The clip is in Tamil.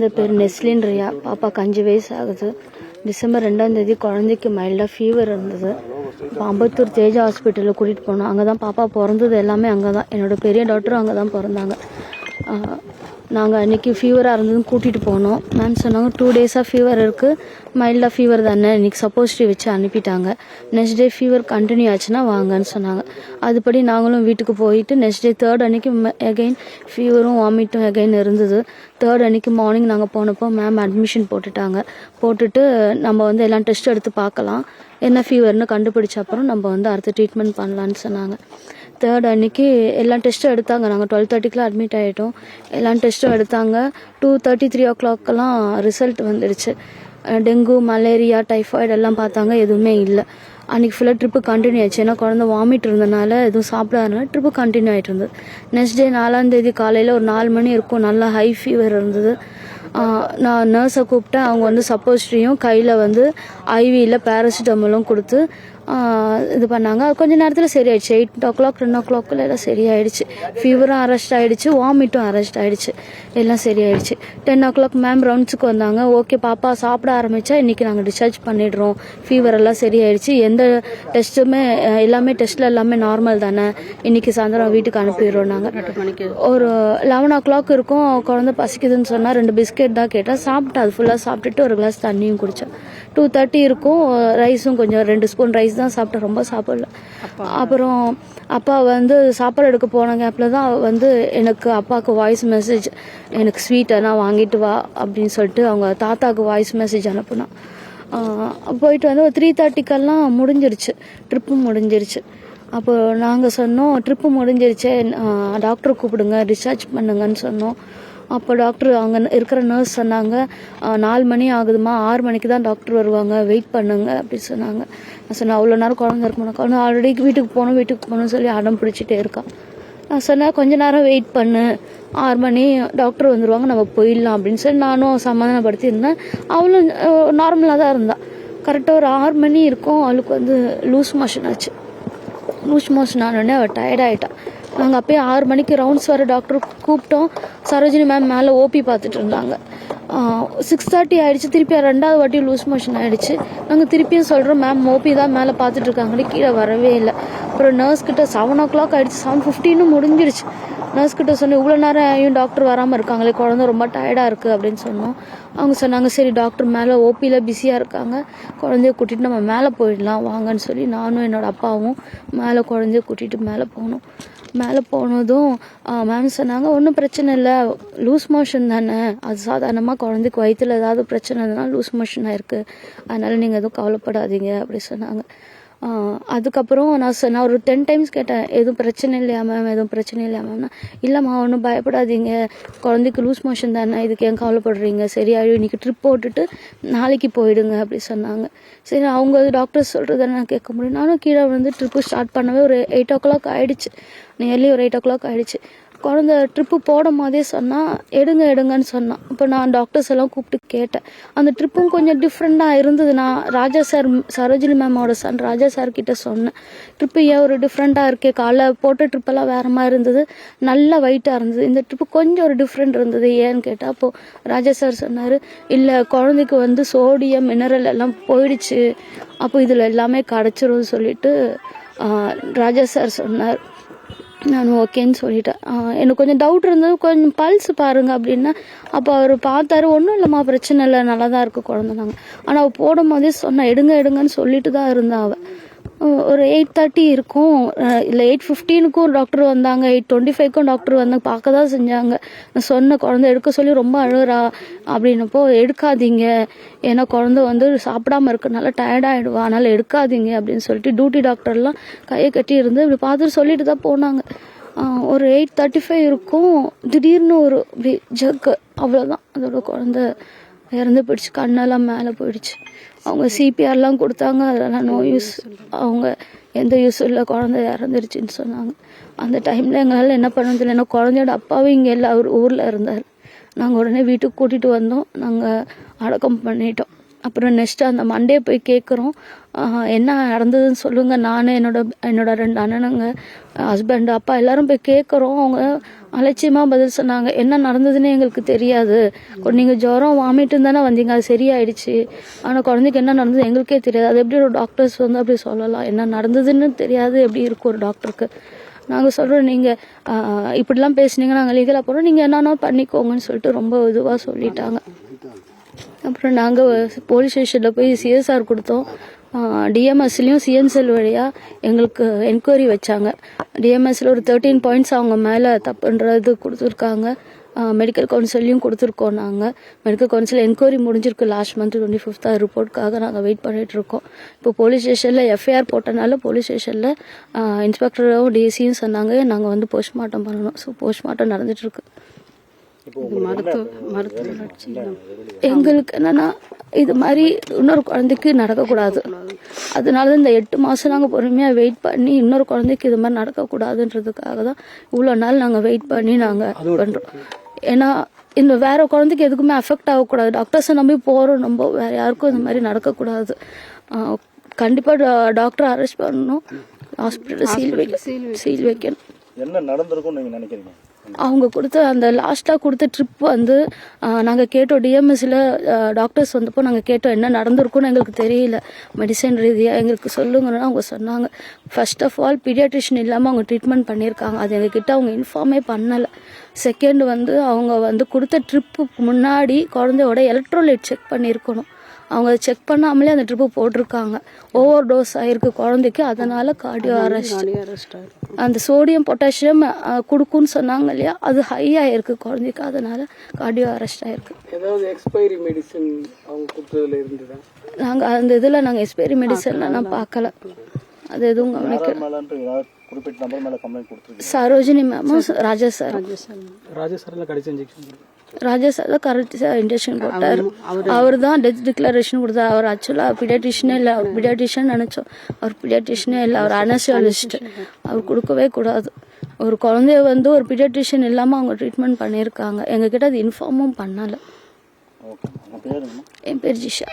குழந்தை பேர் நெஸ்லின் ரியா. பாப்பாக்கு 5 வயசு ஆகுது. டிசம்பர் 2ஆம் தேதி குழந்தைக்கு மைல்டாக ஃபீவர் இருந்தது. இப்போ அம்பத்தூர் தேஜா ஹாஸ்பிட்டலில் கூட்டிகிட்டு போனோம். அங்கே தான் பாப்பா பிறந்தது. எல்லாமே அங்கே தான். என்னோடய பெரிய டாக்டரும் அங்கே தான் பிறந்தாங்க. நாங்கள் அன்றைக்கி ஃபீவராக இருந்ததுன்னு கூட்டிகிட்டு போனோம். மேம் சொன்னாங்க 2 டேஸாக ஃபீவர் இருக்குது, மைல்டாக ஃபீவர் தானே, இன்றைக்கி சப்போஸ்ட்ரி வச்சு அனுப்பிட்டாங்க. நெக்ஸ்ட் டே ஃபீவர் கண்டினியூ ஆச்சுன்னா வாங்கன்னு சொன்னாங்க. அதுபடி நாங்களும் வீட்டுக்கு போயிட்டு நெக்ஸ்ட் டே 3rd அன்றைக்கி எகைன் ஃபீவரும் வாமிட்டும் எகைன் இருந்தது. 3rd அன்றைக்கி மார்னிங் நாங்கள் போனப்போ மேம் அட்மிஷன் போட்டுட்டு நம்ம எல்லாம் டெஸ்ட் எடுத்து பார்க்கலாம், என்ன ஃபீவர்னு கண்டுபிடிச்ச அப்புறம் நம்ம அடுத்த ட்ரீட்மெண்ட் பண்ணலான்னு சொன்னாங்க. 3rd அன்றைக்கி எல்லாம் டெஸ்ட்டும் எடுத்தாங்க. நாங்கள் 12:30 அட்மிட் ஆகிட்டோம். எல்லாம் டெஸ்ட்டும் எடுத்தாங்க. 2:30, 3 o'clockலாம் ரிசல்ட் வந்துடுச்சு. டெங்கு, மலேரியா, டைஃபாய்டு எல்லாம் பார்த்தாங்க, எதுவுமே இல்லை. அன்றைக்கி ஃபுல்லாக ட்ரிப்பு கண்டினியூ ஆச்சு. ஏன்னா குழந்தை வாமிட் இருந்தனால எதுவும் சாப்பிடாதனால ட்ரிப்பு கண்டினியூ ஆகிட்டு இருந்தது. நெக்ஸ்ட் டே 4ஆம் தேதி காலையில் ஒரு 4 மணி இருக்கும், நல்லா ஹை ஃபீவர் இருந்தது. நான் நர்ஸை கூப்பிட்டேன். அவங்க சப்போஸ்ட்ரியும் கையில் ஐவியில் பேராசிட்டமாலும் கொடுத்து இது பண்ணாங்க. கொஞ்ச நேரத்தில் சரியாயிடுச்சு. 8 o'clock 10 o'clock எல்லாம் சரியாயிடுச்சு. ஃபீவரும் அரெஸ்ட் ஆகிடுச்சு, வாமிட்டும் அரெஸ்ட் ஆகிடுச்சு, எல்லாம் சரியாயிடுச்சு. 10 o'clock மேம் ரவுண்ட்ஸுக்கு வந்தாங்க. ஓகே, பாப்பா சாப்பிட ஆரம்பித்தா இன்றைக்கி நாங்கள் டிஸ்சார்ஜ் பண்ணிடுறோம், ஃபீவர் எல்லாம் சரியாயிடுச்சு, எந்த டெஸ்ட்டுமே எல்லாமே டெஸ்ட்டில் எல்லாமே நார்மல் தானே, இன்றைக்கி சாயந்தரம் வீட்டுக்கு அனுப்பிடுறோம். நாங்கள் ஒரு 11 o'clock இருக்கும். குழந்தை பசிக்குதுன்னு சொன்னால் 2 பிஸ்கெட் தான் கேட்டால் சாப்பிட்டா. அது ஃபுல்லாக சாப்பிட்டுட்டு ஒரு கிளாஸ் தண்ணியும் குடித்தேன். 2:30 இருக்கும். ரைஸும் கொஞ்சம் 2 ஸ்பூன் ரைஸ் தான் சாப்பிட்டேன், ரொம்ப சாப்பிடல. அப்புறம் அப்பா சாப்பாடு எடுக்க போன கேப்பில் தான் எனக்கு அப்பாவுக்கு வாய்ஸ் மெசேஜ், எனக்கு ஸ்வீட்டை வாங்கிட்டு வா அப்படின்னு சொல்லிட்டு அவங்க தாத்தாவுக்கு வாய்ஸ் மெசேஜ் அனுப்புனா. போயிட்டு ஒரு 3:30 முடிஞ்சிருச்சு, ட்ரிப்பு முடிஞ்சிருச்சு. அப்போ நாங்கள் சொன்னோம், ட்ரிப்பு முடிஞ்சிருச்சு, டாக்டரை கூப்பிடுங்க, டிஸ்சார்ஜ் பண்ணுங்கன்னு சொன்னோம். அப்போ டாக்டர் அங்கே இருக்கிற நர்ஸ் சொன்னாங்க, 4 மணி ஆகுதுமா, 6 மணிக்கு தான் டாக்டர் வருவாங்க, வெயிட் பண்ணுங்க அப்படின்னு சொன்னாங்க. நான் சொன்னேன், அவ்வளோ நேரம் குழந்தை இருக்குமா, குழந்தை ஆல்ரெடி வீட்டுக்கு போகணும்னு சொல்லி அடம் பிடிச்சிட்டே இருக்கான். நான் சொன்னேன், கொஞ்ச நேரம் வெயிட் பண்ணு, 6 மணி டாக்டர் வந்துடுவாங்க, நம்ம போயிடலாம் அப்படின்னு சொல்லி நானும் சமாதானப்படுத்தியிருந்தேன். அவளும் நார்மலாக தான் இருந்தாள். கரெக்டாக ஒரு 6 மணி இருக்கும், அவளுக்கு லூஸ் மோஷன் ஆச்சு. லூஸ் மோஷன் ஆனோடனே அவள் டயர்டாயிட்டான். நாங்கள் அப்போயே 6 மணிக்கு ரவுண்ட்ஸ் வர டாக்டர் கூப்பிட்டோம். சரோஜினி மேம் மேலே ஓபி பார்த்துட்டு இருந்தாங்க. 6:30 ஆகிடுச்சு. திருப்பி 2வது வாட்டி லூஸ் மோஷன் ஆகிடுச்சு. நாங்கள் திருப்பியும் சொல்கிறோம், மேம் ஓபி தான் மேலே பார்த்துட்டு இருக்காங்களே, கீழே வரவே இல்லை. அப்புறம் நர்ஸ்கிட்ட 7 o'clock ஆகிடுச்சு, 7:15 முடிஞ்சிருச்சு. நர்ஸ்கிட்ட சொன்னேன், இவ்வளோ நேரம் ஆகியும் டாக்டர் வராமல் இருக்காங்களே, குழந்தை ரொம்ப டயர்டாக இருக்குது அப்படின்னு சொன்னோம். அவங்க சொன்னாங்க, சரி டாக்டர் மேலே ஓபியில் பிஸியாக இருக்காங்க, குழந்தைய கூட்டிகிட்டு நம்ம மேலே போயிடலாம் வாங்கன்னு சொல்லி நானும் என்னோடய அப்பாவும் மேலே குழந்தைய கூட்டிகிட்டு மேலே போனோம். மேலே போனதும் மேம் சொன்னாங்க, ஒன்றும் பிரச்சனை இல்லை, லூஸ் மோஷன் தானே, அது சாதாரணமாக குழந்தைக்கு வயிற்றில் ஏதாவது பிரச்சனை இருந்ததுனால லூஸ் மோஷன் ஆயிருக்கு, அதனால் நீங்கள் எதுவும் கவலைப்படாதீங்க அப்படி சொன்னாங்க. அதுக்கப்புறம் நான் ஒரு 10 times கேட்டேன், எதுவும் பிரச்சனை இல்லையா மேம், எதுவும் பிரச்சனை இல்லையா மேம்னா, இல்லைம்மா ஒன்றும் பயப்படாதீங்க, குழந்தைக்கு லூஸ் மோஷன் தானே, இதுக்கு ஏன் கவலைப்படுறீங்க, சரியாயிடும், இன்றைக்கி ட்ரிப் போட்டுட்டு நாளைக்கு போயிடுங்க அப்படி சொன்னாங்க. சரி, அவங்க டாக்டர் சொல்கிறத நான் கேட்க முடியும். நானும் கீழே ட்ரிப்பு ஸ்டார்ட் பண்ணவே ஒரு 8 o'clock ஆகிடுச்சு, நியர்லி ஒரு 8 o'clock ஆகிடுச்சு. குழந்தை ட்ரிப்பு போடும் போதே சொன்னால் எடுங்கன்னு சொன்னான். இப்போ நான் டாக்டர்ஸ் எல்லாம் கூப்பிட்டு கேட்டேன். அந்த ட்ரிப்பும் கொஞ்சம் டிஃப்ரெண்ட்டாக இருந்தது. நான் ராஜா சார், சரோஜினி மேமோட சன் ராஜா சார்கிட்ட சொன்னேன், ட்ரிப்பு ஏன் ஒரு டிஃப்ரெண்ட்டாக இருக்கே, காலைல போட்ட ட்ரிப்பெல்லாம் வேறு மாதிரி இருந்தது, நல்லா வெயிட்டாக இருந்தது, இந்த ட்ரிப்பு கொஞ்சம் ஒரு டிஃப்ரெண்ட் இருந்தது ஏன்னு கேட்டால், அப்போது ராஜா சார் சொன்னார், இல்லை குழந்தைக்கு சோடியம் மினரல் எல்லாம் போயிடுச்சு, அப்போ இதில் எல்லாமே கிடச்சிரும் சொல்லிட்டு ராஜா சார் சொன்னார். நான் ஓகேன்னு சொல்லிட்டேன். எனக்கு கொஞ்சம் டவுட் இருந்தது, கொஞ்சம் பல்ஸ் பாருங்கள் அப்படின்னா. அப்போ அவர் பார்த்தாரு, ஒன்றும் இல்லைம்மா, பிரச்சனை இல்லை, நல்லா தான் இருக்குது குழந்தைனாங்க. ஆனால் அவள் போடும் போதே சொன்னான், எடுங்கன்னு சொல்லிட்டு தான் இருந்தாள் அவள். ஒரு 8:30 இருக்கும், இல்லை 8:15 டாக்டர் வந்தாங்க, 8:25 டாக்டர் வந்து பார்க்க தான் செஞ்சாங்க. நான் சொன்ன குழந்தை எடுக்க சொல்லி ரொம்ப அழுகிறா அப்படின்னப்போ, எடுக்காதீங்க, ஏன்னா குழந்தை சாப்பிடாம இருக்கனால டயர்டாகிடுவா, அதனால் எடுக்காதீங்க அப்படின்னு சொல்லிட்டு டியூட்டி டாக்டர்லாம் கையை கட்டி இருந்து இப்படி பார்த்துட்டு சொல்லிட்டு தான் போனாங்க. ஒரு 8:35 இருக்கும், திடீர்னு ஒரு ஜக்கு, அவ்வளோதான், அதோட குழந்தை இறந்து போயிடுச்சு, கண்ணெல்லாம் மேலே போயிடுச்சு. அவங்க சிபிஆர்லாம் கொடுத்தாங்க, அதெல்லாம் நோ யூஸ், அவங்க எந்த யூஸும் இல்லை, குழந்தை இறந்துருச்சுன்னு சொன்னாங்க. அந்த டைமில் எங்களால் என்ன பண்ணது இல்லை. ஏன்னா குழந்தையோட அப்பாவும் இங்கே இல்லை, அவர் ஊரில் இருந்தார். நாங்கள் உடனே வீட்டுக்கு கூட்டிகிட்டு வந்தோம், நாங்கள் அடக்கம் பண்ணிட்டோம். அப்புறம் நெக்ஸ்ட் அந்த மண்டே போய் கேட்குறோம், என்ன நடந்ததுன்னு சொல்லுங்கள். நான் என்னோட 2 அண்ணனுங்க, ஹஸ்பண்ட், அப்பா எல்லாரும் போய் கேட்குறோம். அவங்க அலட்சியமாக பதில் சொன்னாங்க, என்ன நடந்ததுன்னு எங்களுக்கு தெரியாது, நீங்கள் ஜுரம் வாமிட்டுன்னு தானே வந்தீங்க, அது சரியாயிடுச்சு, ஆனால் குழந்தைக்கு என்ன நடந்தது எங்களுக்கே தெரியாது. அது எப்படி ஒரு டாக்டர்ஸ் வந்து அப்படி சொல்லலாம், என்ன நடந்ததுன்னு தெரியாது எப்படி இருக்கும் ஒரு டாக்டருக்கு. நாங்கள் சொல்கிறோம், நீங்கள் இப்படிலாம் பேசுனீங்க, நாங்கள் லீகலாக போகிறோம், நீங்கள் என்னன்னா பண்ணிக்கோங்கன்னு சொல்லிட்டு ரொம்ப இதுவாக சொல்லிட்டாங்க. அப்புறம் நாங்கள் போலீஸ் ஸ்டேஷனில் போய் சிஎஸ்ஆர் கொடுத்தோம். டிஎம்எஸ்லேயும் சிஎன்செல் வழியாக எங்களுக்கு என்கொயரி வச்சாங்க. டிஎம்எஸ்ல ஒரு 13 பாயிண்ட்ஸ் அவங்க மேலே தப்புன்றது கொடுத்துருக்காங்க. மெடிக்கல் கவுன்சிலையும் கொடுத்துருக்கோம். நாங்கள் மெடிக்கல் கவுன்சில் என்கொயரி முடிஞ்சிருக்கு லாஸ்ட் மந்த் 25th ரிப்போர்ட்காக நாங்கள் வெயிட் பண்ணிகிட்ருக்கோம். இப்போ போலீஸ் ஸ்டேஷனில் எஃப்ஐஆர் போட்டனால போலீஸ் ஸ்டேஷனில் இன்ஸ்பெக்டரும் டிசியும் சொன்னாங்க நாங்கள் வந்து போஸ்ட்மார்ட்டம் பண்ணணும். ஸோ போஸ்ட்மார்ட்டம் நடந்துகிட்ருக்கு. எங்களுக்கு என்னன்னா இது மாதிரி இன்னொரு குழந்தைக்கு நடக்கக்கூடாது. அதனால இந்த 8 மாதம் நாங்கள் பொறுமையாக வெயிட் பண்ணி இன்னொரு குழந்தைக்கு இது மாதிரி நடக்கக்கூடாதுன்றதுக்காக தான் இவ்வளோ நாள் நாங்கள் வெயிட் பண்ணி நாங்கள் பண்ணுறோம். ஏன்னா இந்த வேற குழந்தைக்கு எதுக்குமே அஃபெக்ட் ஆகக்கூடாது. டாக்டர்ஸை நம்பி போகிறோம், நம்ம வேற யாருக்கும் இந்த மாதிரி நடக்கக்கூடாது. கண்டிப்பாக டாக்டரை அரெஸ்ட் பண்ணணும், ஹாஸ்பிட்டல் சீல் வைக்கணும். என்ன நடந்திருக்கும் நீங்க நினைக்கிறீங்க? அவங்க கொடுத்த அந்த லாஸ்ட்டாக கொடுத்த ட்ரிப் வந்து நாங்கள் கேட்டோம், டிஎம்எஸ்ல டாக்டர்ஸ் வந்தப்போ நாங்கள் கேட்டோம் என்ன நடந்திருக்குன்னு எங்களுக்கு தெரியல, மெடிசன் ரீதியாக எங்களுக்கு சொல்லுங்கன்னு அவங்க சொன்னாங்க. ஃபர்ஸ்ட் ஆஃப் ஆல் பீடியாட்ரிஷியன் இல்லாமல் அவங்க ட்ரீட்மெண்ட் பண்ணியிருக்காங்க, அது எங்ககிட்ட அவங்க இன்ஃபார்மே பண்ணலை. செகண்ட் வந்து அவங்க வந்து கொடுத்த ட்ரிப்புக்கு முன்னாடி குழந்தையோட எலக்ட்ரோலைட் செக் பண்ணியிருக்கணும். அவங்க செக் பண்ணாமலே அந்த ட்ரிப்பு போட்டிருக்காங்க. ஓவர் டோஸ் ஆயிருக்கு குழந்தைக்கு, அதனால கார்டியோ அரெஸ்ட். அந்த சோடியம் பொட்டாசியம் கொடுக்குன்னு சொன்னாங்க இல்லையா, அது ஹை ஆயிருக்கு குழந்தைக்கு, அதனால கார்டியோ அரெஸ்ட் ஆயிருக்கு. நாங்கள் அந்த இதில் நாங்கள் எக்ஸ்பைரி மெடிசன்ல நான் பார்க்கல, அது எதுவும் கவனிக்கல. சரோஜினி மேமும் ராஜா சார் தான் கரெக்ட் இன்ஜெக்ஷன் போட்டார். அவர் தான் டெத் டிக்ளரேஷன் கொடுத்தார். அவர் ஆக்சுவலாக பீடியாட்ரிஷனே இல்லை, அவர் பீடியாட்ரிஷியன் நினச்சோம், அவர் பீடியாட்ரிஷனே இல்லை, அவர் அனஸ்டியாலஜிஸ்ட். அவர் கொடுக்கவே கூடாது. ஒரு குழந்தைய வந்து ஒரு பீடியாட்ரிஷியன் இல்லாமல் அவங்க ட்ரீட்மெண்ட் பண்ணியிருக்காங்க, எங்ககிட்ட அது இன்ஃபார்மும் பண்ணலை. என் பேர் ஜிஷா.